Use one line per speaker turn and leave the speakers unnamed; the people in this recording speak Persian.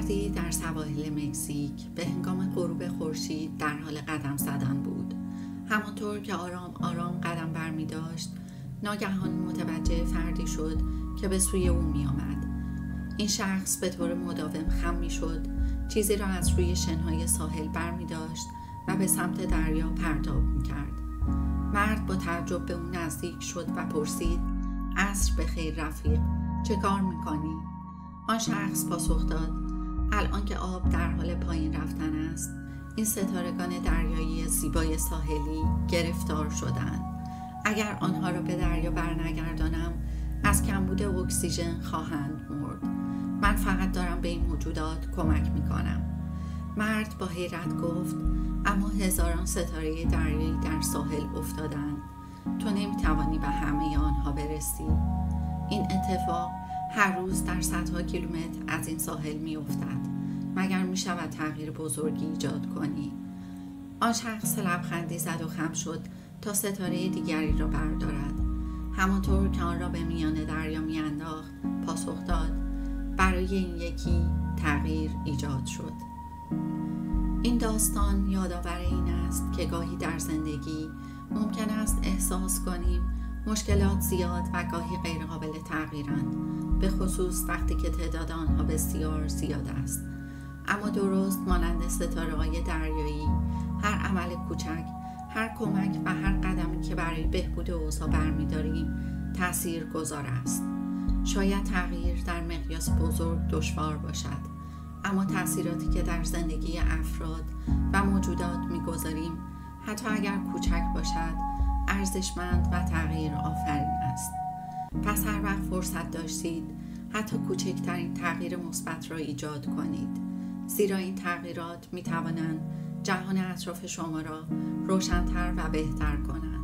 مردی در سواحل مکزیک به هنگام غروب خورشید در حال قدم زدن بود. همانطور که آرام آرام قدم برمی داشت، ناگهان متوجه فردی شد که به سوی او می آمد. این شخص به طور مداوم خم می شد، چیزی را از روی شنهای ساحل برمی داشت و به سمت دریا پرتاب می کرد. مرد با تعجب به او نزدیک شد و پرسید: عصر بخیر رفیق، چه کار می کنی؟ آن شخص پاسخ داد: الان که آب در حال پایین رفتن است، این ستارگان دریایی زیبای ساحلی گرفتار شدند. اگر آنها را به دریا برنگردانم، از کمبود اکسیژن خواهند مرد. من فقط دارم به این موجودات کمک می کنم. مرد با حیرت گفت: اما هزاران ستاره دریایی در ساحل افتادند. تو نمی توانی به همه آنها برسی. این اتفاق هر روز در صدها کیلومتر از این ساحل می افتد. مگر می شود تغییر بزرگی ایجاد کنی؟ آن شخص لبخندی زد و خم شد تا ستاره دیگری را بردارد. همانطور که آن را به میان دریا می انداخت، پاسخ داد: برای این یکی تغییر ایجاد شد. این داستان یادآور این است که گاهی در زندگی ممکن است احساس کنیم مشکلات زیاد و گاهی غیر قابل تغییرند، به خصوص وقتی که تعداد آنها بسیار زیاد است. اما درست مانند ستاره‌های دریایی، هر عمل کوچک، هر کمک و هر قدمی که برای بهبود اوضاع برمی‌داریم تاثیرگذار است. شاید تغییر در مقیاس بزرگ دشوار باشد، اما تأثیراتی که در زندگی افراد و موجودات می‌گذاریم، حتی اگر کوچک باشد، ارزشمند و تغییر آفرین است. پس هر وقت فرصت داشتید، حتی کوچکترین تغییر مثبت را ایجاد کنید، زیرا این تغییرات می‌توانند جهان اطراف شما را روشن‌تر و بهتر کنند.